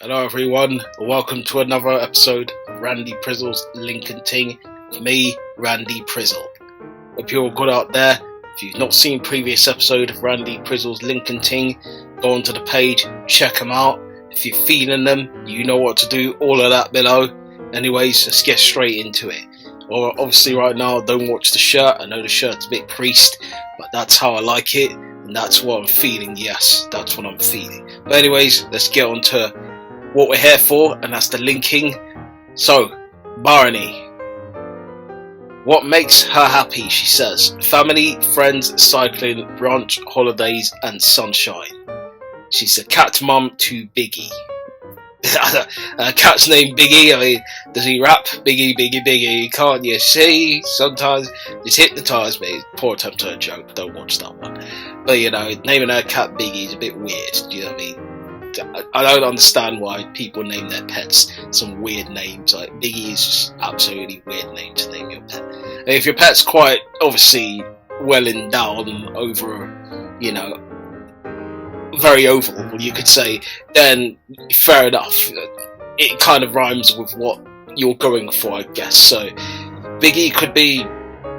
Hello everyone, and welcome to another episode of Randy Prizzle's Lincoln Ting. With me, Randy Prizzle. Hope you're all good out there. If you've not seen previous episode of Randy Prizzle's Lincoln Ting, go onto the page, check them out. If you're feeling them, you know what to do, all of that below. Anyways, let's get straight into it. Or obviously right now, don't watch the shirt. I know the shirt's a bit creased, but that's how I like it, and that's what I'm feeling. Yes, that's what I'm feeling. But anyways, let's get on to what we're here for, and that's the linking. So, Barney. What makes her happy, she says. Family, friends, cycling, brunch, holidays, and sunshine. She's a cat mum to Biggie. Cat's name Biggie. I mean, does he rap? Biggie, Biggie, Biggie. Can't you see? Sometimes it's hypnotised me. Poor attempt at a joke. Don't watch that one. But you know, naming her cat Biggie is a bit weird. Do you know what I mean? I don't understand why people name their pets some weird names. Like Biggie is just absolutely weird name to name your pet. And if your pet's quite obviously well endowed and over, you know, very oval, you could say, then fair enough. It kind of rhymes with what you're going for, I guess. So Biggie could be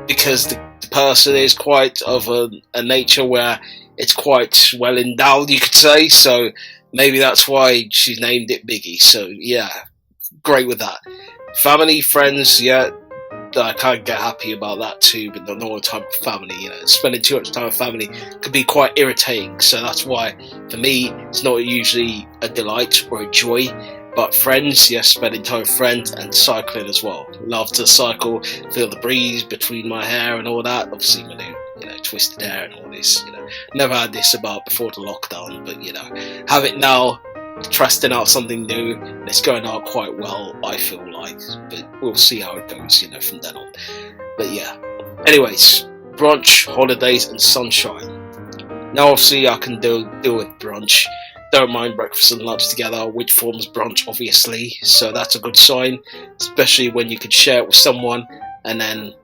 because the person is quite of a nature where it's quite well endowed, you could say. So maybe that's why she's named it Biggie. So yeah, great with that. Family, friends, yeah, I can't get happy about that too, but not all the time with family, you know, spending too much time with family could be quite irritating. So that's why, for me, it's not usually a delight or a joy. But friends, yes, spending time with friends, and cycling as well. Love to cycle, feel the breeze between my hair and all that. Obviously, my new, twisted hair and all this, Never had this about before the lockdown, but, have it now, testing out something new, and it's going out quite well, I feel like. But we'll see how it goes, from then on. But yeah. Anyways, brunch, holidays, and sunshine. Now, obviously, I can deal with brunch. Don't mind breakfast and lunch together, which forms brunch, obviously. So that's a good sign, especially when you can share it with someone, and then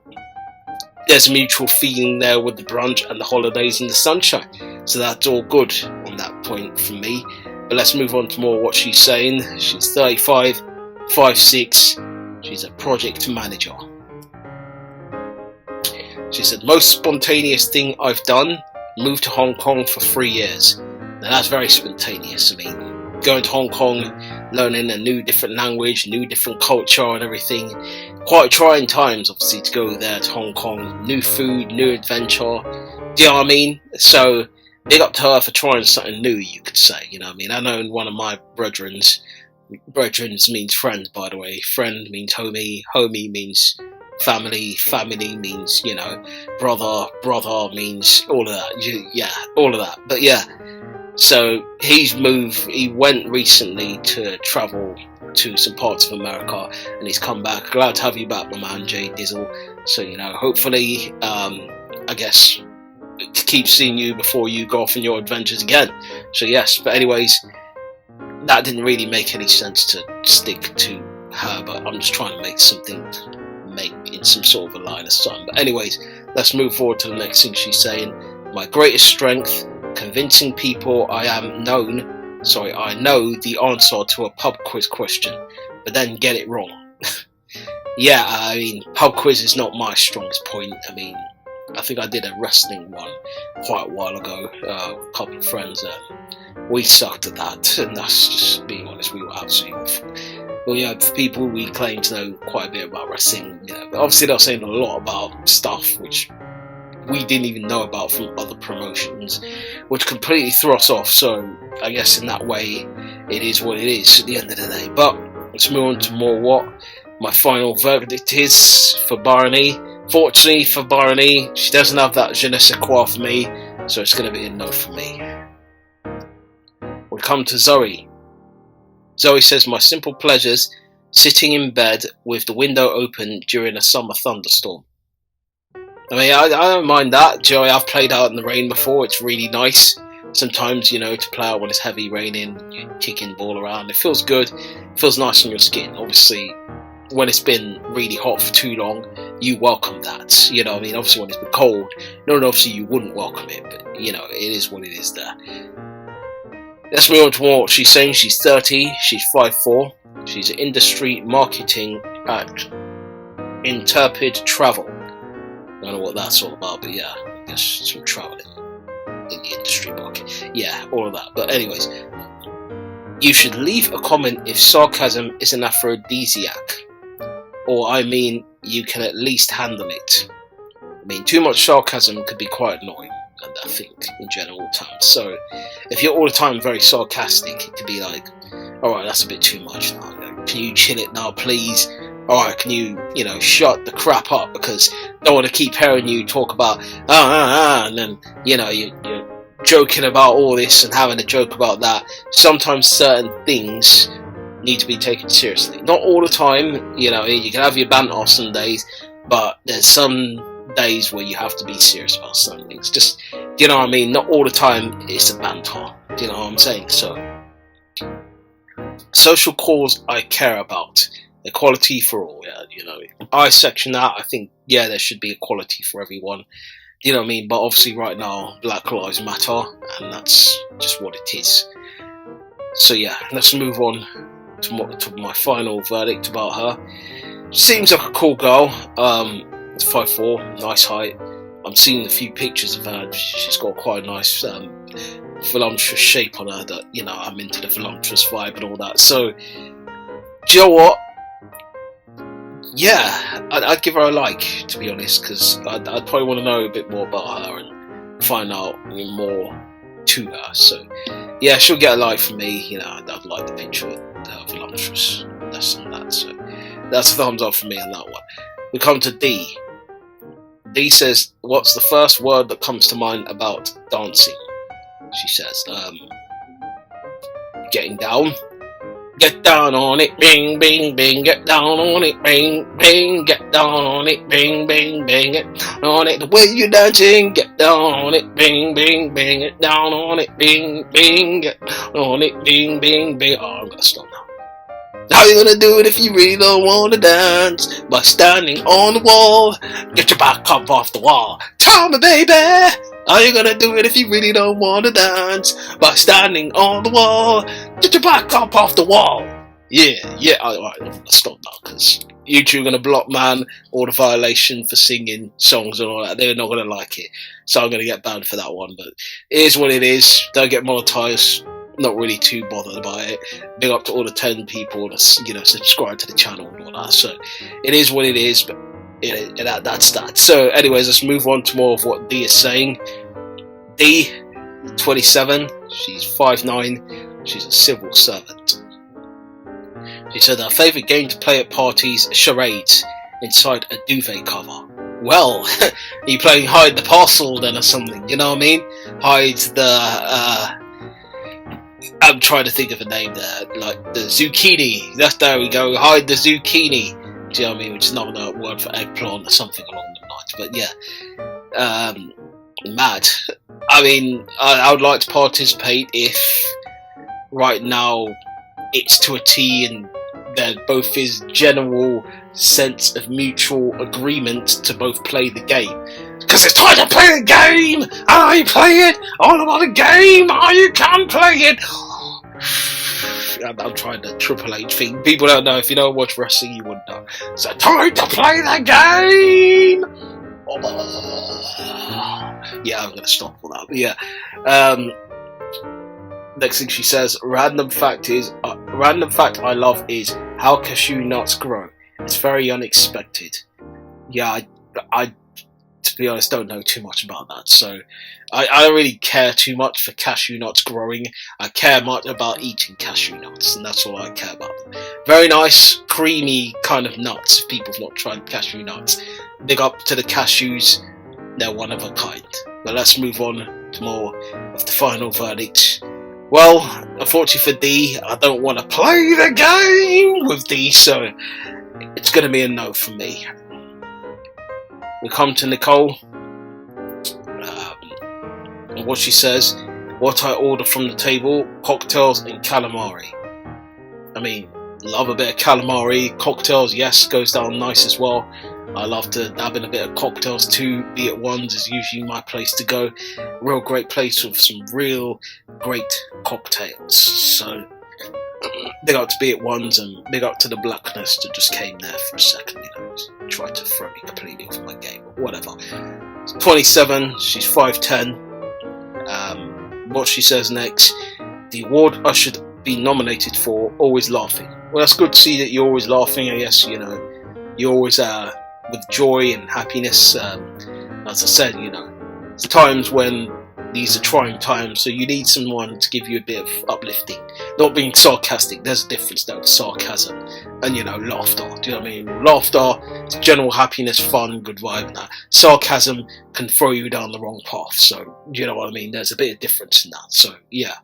there's a mutual feeling there with the brunch and the holidays and the sunshine. So that's all good on that point for me. But let's move on to more what she's saying. She's 35, 5'6". She's a project manager. She said, most spontaneous thing I've done, moved to Hong Kong for 3 years. Now that's very spontaneous. I mean, going to Hong Kong, learning a new different language, new different culture and everything. Quite trying times, obviously, to go there to Hong Kong. New food, new adventure. Do you know what I mean? So, big up to her for trying something new, you could say. You know what I mean? I know one of my brethrens means friend, by the way. Friend means homie. Homie means family. Family means, brother. Brother means all of that. Yeah, all of that. But yeah. So he went recently to travel to some parts of America, and he's come back. Glad to have you back, my man, Jay Dizzle. So, hopefully, I guess, keep seeing you before you go off on your adventures again. So yes, but anyways, that didn't really make any sense to stick to her, but I'm just trying to make in some sort of a line of something. But anyways, let's move forward to the next thing she's saying. My greatest strength, convincing people I know the answer to a pub quiz question, but then get it wrong. Yeah, I mean, pub quiz is not my strongest point. I mean, I think I did a wrestling one quite a while ago, a couple of friends, we sucked at that, and that's just being honest, we were absolutely awful. Well, for people we claim to know quite a bit about wrestling, but obviously they're saying a lot about stuff which we didn't even know about from other promotions, which completely threw us off. So I guess in that way, it is what it is at the end of the day. But let's move on to more what my final verdict is for Barney. Fortunately for Barney, she doesn't have that je ne sais quoi for me, so it's going to be a no for me. We come to Zoe. Zoe says, my simple pleasures, sitting in bed with the window open during a summer thunderstorm. I mean, I don't mind that, Joey. I've played out in the rain before. It's really nice. Sometimes, to play out when it's heavy raining, you're kicking ball around. It feels good. It feels nice on your skin. Obviously, when it's been really hot for too long, you welcome that. You know what I mean? Obviously, when it's been cold, obviously you wouldn't welcome it. But, it is what it is there. Let's move on to what she's saying. She's 30, she's 5'4", she's in industry marketing at Interpid Travel. I don't know what that's all about, but yeah, I guess some traveling in the industry market. Yeah, all of that. But anyways, you should leave a comment if sarcasm is an aphrodisiac. Or, I mean, you can at least handle it. I mean, too much sarcasm could be quite annoying, I think, in general terms. So, if you're all the time very sarcastic, it could be like, alright, that's a bit too much now. Can you chill it now, please? Alright, can you, shut the crap up? Because I don't want to keep hearing you talk about, and then, you're joking about all this and having a joke about that. Sometimes certain things need to be taken seriously. Not all the time, you can have your banter off some days, but there's some days where you have to be serious about some things. Just, you know what I mean? Not all the time it's a banter. You know what I'm saying? So, social cause I care about. Equality for all, I section that. I think, there should be equality for everyone. You know what I mean? But obviously right now, Black Lives Matter, and that's just what it is. So yeah, let's move on to my final verdict about her. Seems like a cool girl. 5'4", nice height. I'm seeing a few pictures of her. She's got quite a nice voluptuous shape on her that, I'm into the voluptuous vibe and all that. So, do you know what? Yeah, I'd give her a like, to be honest, because I'd probably want to know a bit more about her and find out more to her. So, yeah, she'll get a like from me. I'd like the picture of her voluptuous this and that. So, that's a thumbs up for me on that one. We come to D. D says, what's the first word that comes to mind about dancing? She says, getting down. Get down on it, bing, bing, bing. Get down on it, bing, bing. Get down on it, bing, bing, bing. Get down on it, the way you're dancing. Get down on it, bing, bing, bing. Get down on it, bing, bing. Get down on it, bing, bing, bing. Oh, I'm gonna stop now. How you gonna do it if you really don't wanna dance? By standing on the wall. Get your back up off the wall. Tell me, baby. How you gonna do it if you really don't wanna dance? By standing on the wall. Get your back up off the wall. Yeah. Alright, I'm gonna stop now because YouTube are gonna block man all the violation for singing songs and all that. They're not gonna like it, so I'm gonna get banned for that one. But it is what it is. Don't get monetized. Not really too bothered about it. Big up to all the 10 people that subscribe to the channel and all that. So it is what it is. But that's that. So anyways, let's move on to more of what D is saying. D, 27, she's 5'9", she's a civil servant. She said her favourite game to play at parties is charades inside a duvet cover. Well, are you playing hide the parcel then or something? You know what I mean? Hide the I'm trying to think of a name there, like the zucchini. There we go. Hide the zucchini. Do you know what I mean? Which is another word for eggplant or something along the lines. But yeah, mad. I mean, I would like to participate if right now it's to a T and there both is general sense of mutual agreement to both play the game. Because it's time to play the game! I play it! All about the game! You can play it! I'm trying the Triple H thing. People don't know. If you don't watch wrestling, you wouldn't know. So time to play the game! Yeah, I'm going to stop all that. But yeah. Next thing she says, random fact I love is how cashew nuts grow. It's very unexpected. Yeah, I to be honest, don't know too much about that. So I don't really care too much for cashew nuts growing. I care much about eating cashew nuts, and that's all I care about. Very nice, creamy kind of nuts, if people have not tried cashew nuts. Big up to the cashews, they're one of a kind. But let's move on to more of the final verdict. Well, unfortunately for D, I don't want to play the game with D, so it's going to be a no for me. We come to Nicole, and what she says, what I order from the table, cocktails and calamari. I mean, love a bit of calamari. Cocktails, yes, goes down nice as well. I love to dab in a bit of cocktails too. Be It Ones is usually my place to go. Real great place with some real great cocktails. So big up to Be It Ones and big up to the Blackness that just came there for a second. Tried to throw me completely off my game, but whatever. 27. She's 5'10". What she says next: the award I should be nominated for, always laughing. Well, that's good to see that you're always laughing. I guess you're always with joy and happiness. As I said, it's times when these are trying times, so you need someone to give you a bit of uplifting. Not being sarcastic, there's a difference though, sarcasm and laughter. Do you know what I mean? Laughter is general happiness, fun, good vibe, and that. Sarcasm can throw you down the wrong path. So you know what I mean? There's a bit of difference in that. So yeah.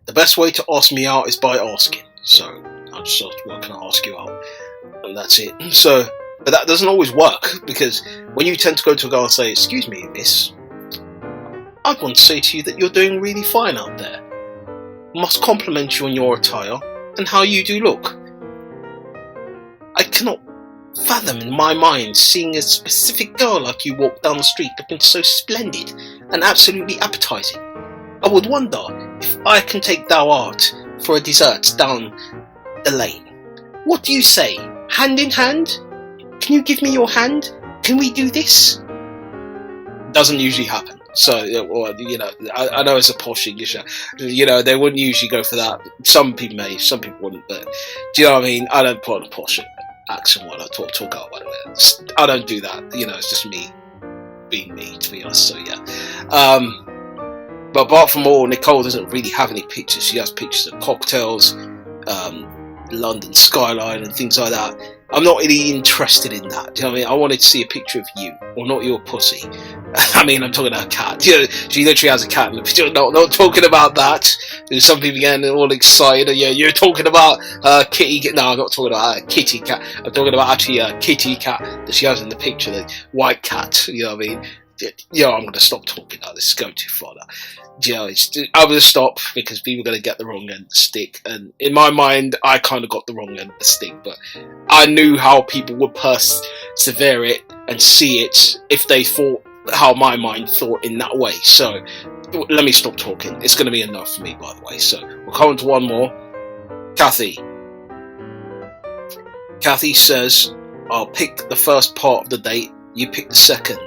The best way to ask me out is by asking. So I'm just what can I ask you out? And that's it. So, but that doesn't always work, because when you tend to go to a girl and say, "Excuse me, miss, I'd want to say to you that you're doing really fine out there. Must compliment you on your attire and how you do look." I cannot fathom in my mind seeing a specific girl like you walk down the street looking so splendid and absolutely appetizing. I would wonder if I can take thou art for a dessert down the lane. What do you say? Hand in hand? Can you give me your hand? Can we do this? Doesn't usually happen. So, I know it's a posh English. They wouldn't usually go for that. Some people may, some people wouldn't. But do you know what I mean? I don't put on a posh accent when I talk to a girl, by the way. I don't do that. It's just me being me, to be honest. So, yeah. But apart from all, Nicole doesn't really have any pictures. She has pictures of cocktails, London skyline and things like that. I'm not really interested in that. Do you know what I mean? I wanted to see a picture of you, or not your pussy. I mean, I'm talking about a cat. She literally has a cat in the picture. Not talking about that. There's some people getting all excited. Yeah, you're talking about kitty. No, I'm not talking about a kitty cat. I'm talking about actually a kitty cat that she has in the picture, the white cat. You know what I mean? I'm going to stop talking now. This is going too far now. I'm going to stop because people are going to get the wrong end of the stick. And in my mind, I kind of got the wrong end of the stick. But I knew how people would persevere it and see it if they thought how my mind thought in that way. So let me stop talking. It's going to be enough for me, by the way. So we'll come on to one more. Kathy. Kathy says, I'll pick the first part of the date. You pick the second.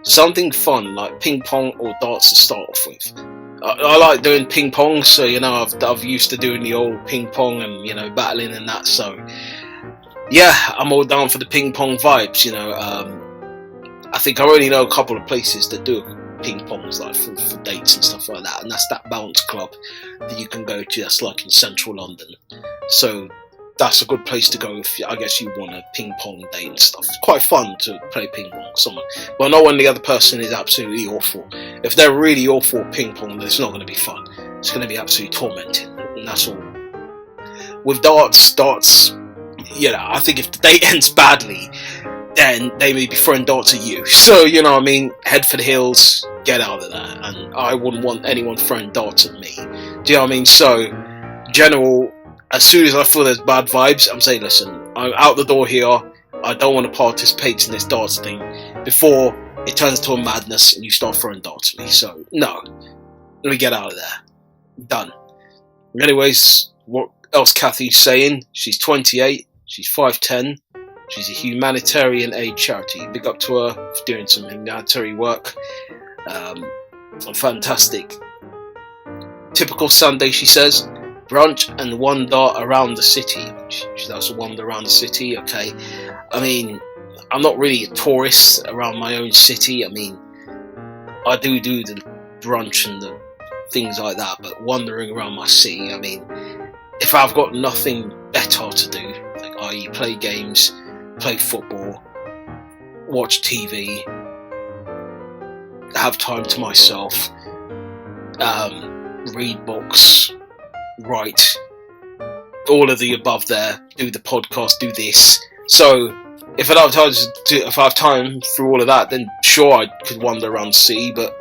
Something fun like ping pong or darts to start off with. I like doing ping pong, so I've used to doing the old ping pong and battling and that. So yeah, I'm all down for the ping pong vibes. I think I already know a couple of places that do ping pongs like for dates and stuff like that, and that's that Bounce Club that you can go to. That's like in central London. So that's a good place to go if I guess you want a ping pong date and stuff. It's quite fun to play ping pong with someone, but not when the other person is absolutely awful. If they're really awful at ping pong, then it's not going to be fun. It's going to be absolutely tormenting, and that's all. With darts, I think if the date ends badly, then they may be throwing darts at you. So, head for the hills, get out of there. And I wouldn't want anyone throwing darts at me. Do you know what I mean? So, general, as soon as I feel there's bad vibes, I'm saying, listen, I'm out the door here. I don't want to participate in this darts thing before it turns to a madness and you start throwing darts at me. So, no. Let me get out of there. Done. Anyways, what else Kathy's saying? She's 28. She's 5'10". She's a humanitarian aid charity. Big up to her for doing some humanitarian work. Fantastic. Typical Sunday, she says. Brunch and wander around the city. She loves to wander around the city. Okay. I mean, I'm not really a tourist around my own city. I mean, I do the brunch and the things like that, but wandering around my city, I mean, if I've got nothing better to do, like i.e. play games, play football, watch TV, have time to myself, read books, write, all of the above there, do the podcast, do this. So if I have time through all of that, then sure I could wander around the city, but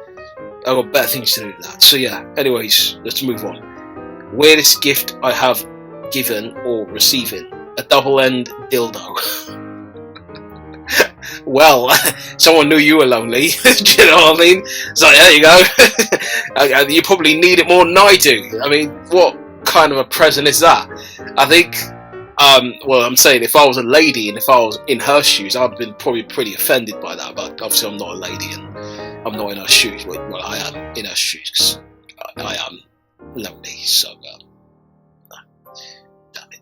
I've got better things to do than that. So yeah, anyways, let's move on. Weirdest gift I have given or receiving: a double-end dildo. well, someone knew you were lonely. Do you know what I mean? It's like, there you go. You probably need it more than I do. I mean, what kind of a present is that? I think, well, I'm saying if I was a lady and if I was in her shoes, I'd have been probably pretty offended by that. But obviously, I'm not a lady and I'm not in her shoes. Well, I am in her shoes because I am lonely. So, damn it,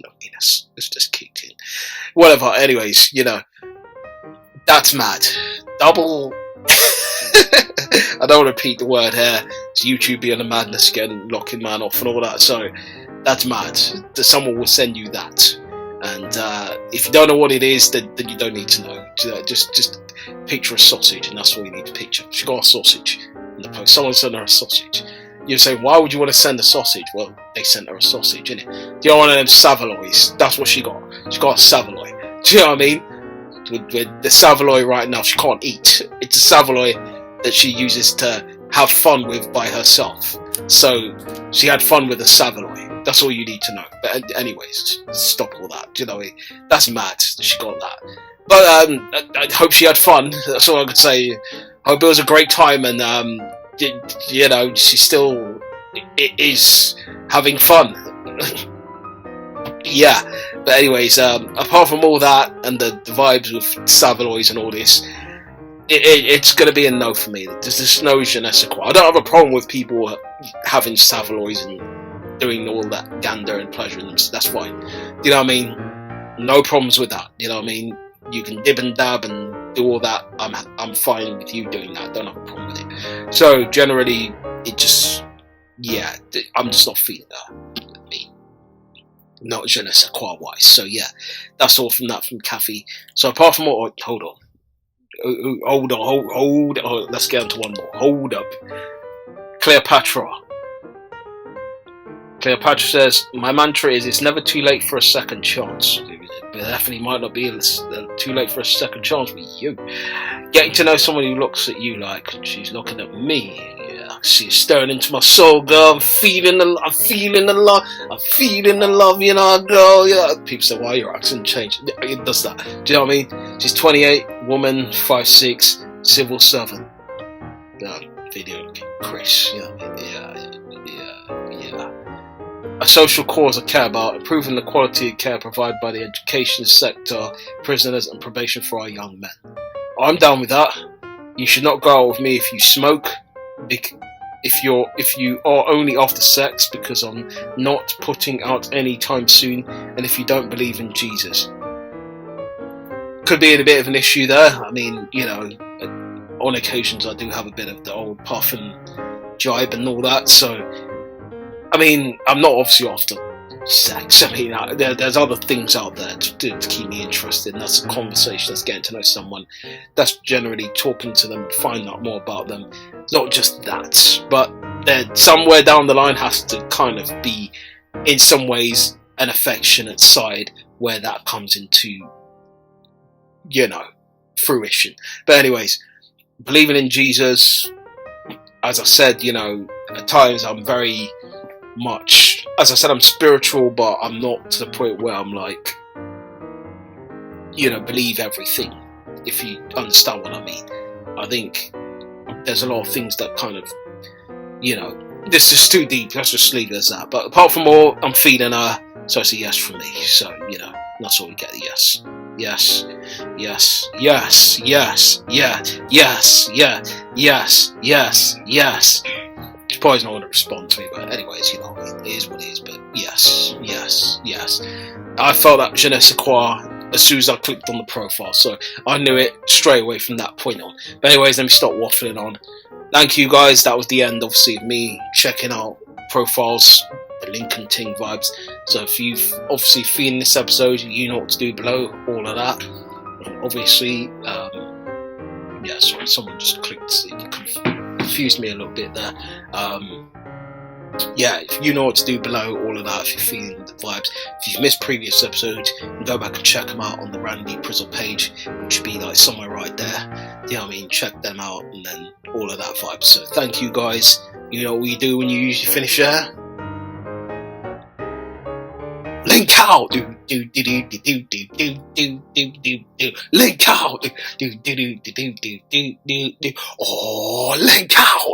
loneliness is just kicked in. Whatever. Anyways, you know, that's mad. Double. I don't want to repeat the word here. It's YouTube being a madness again, locking man off and all that. So that's mad. Someone will send you that, and if you don't know what it is, then you don't need to know. Just picture a sausage, and that's all you need to picture. She got a sausage in the post. Someone sent her a sausage. You're saying, why would you want to send a sausage? Well, they sent her a sausage, innit? Do you know one of them Savaloys? That's what she got. She got a Savaloy. Do you know what I mean? With the Savaloy right now, she can't eat. It's a Savaloy that she uses to have fun with by herself. So she had fun with a Savaloy. That's all you need to know. But anyways, stop all that. Do you know, that's mad that she got that. But I hope she had fun. That's all I could say. Hope it was a great time, and you know, she still is having fun. Yeah, but anyways, apart from all that and the vibes with Savaloys and all this, it's going to be a no for me. There's just no je ne sais quoi. I don't have a problem with people having Savaloys and doing all that gander and pleasure in them. So that's fine. You know what I mean? No problems with that. You know what I mean? You can dib and dab and do all that. I'm fine with you doing that. Don't have a problem with it. So generally, it just, yeah, I'm just not feeling that. Not je ne sais quoi wise. So yeah, that's all from that from Kathy. So apart from what, hold on, let's get on to one more. Hold up. Cleopatra says, my mantra is it's never too late for a second chance. But definitely might not be too late for a second chance with you. Getting to know someone who looks at you like she's looking at me. Yeah, she's staring into my soul, girl. I'm feeling the love, you know, girl. Yeah. People say, why your accent changed? It does that. Do you know what I mean? She's 28, woman, 5'6", civil servant. Video Chris, you know what I mean? Yeah. A social cause I care about, improving the quality of care provided by the education sector, prisoners and probation for our young men. I'm down with that. You should not go out with me if you smoke, if you are only after sex, because I'm not putting out any time soon, and if you don't believe in Jesus. Could be a bit of an issue there. I mean, you know, on occasions I do have a bit of the old puff and jibe and all that, so I mean, I'm not obviously after sex. I mean, there's other things out there to keep me interested, and that's a conversation, that's getting to know someone, that's generally talking to them and finding out more about them. Not just that, but there somewhere down the line has to kind of be, in some ways, an affectionate side where that comes into, you know, fruition. But anyways, believing in Jesus, as I said, you know, at times I'm very much, as I said, I'm spiritual, but I'm not to the point where I'm like, you know, believe everything, if you understand what I mean. I think there's a lot of things that kind of, you know, this is too deep, let's just leave it as that. But apart from all, I'm feeding her, so it's a yes from me. So, you know, that's all we get, a yes. Yes, yes, yes, yes, yes, yes, yes, yes, yes. She's probably not going to respond to me, but anyways, you know, it is what it is. But yes, yes, yes. I felt that je ne sais quoi as soon as I clicked on the profile, so I knew it straight away from that point on. But anyways, let me stop waffling on. Thank you guys. That was the end, obviously, of me checking out profiles, the link and Ting vibes. So if you've obviously seen this episode, you know what to do below, all of that. Obviously, yeah, sorry, someone just clicked. You confused me a little bit there. Yeah, if you know what to do below, all of that, if you're feeling the vibes. If you've missed previous episodes, you can go back and check them out on the Randy Prizzle page, which should be like somewhere right there. You know what I mean? Check them out, and then all of that vibe. So thank you guys. You know what you do when you usually finish your hair? Link out, do do do do do do do do do do do do. Link out, do do do do do do do do. Oh, link out.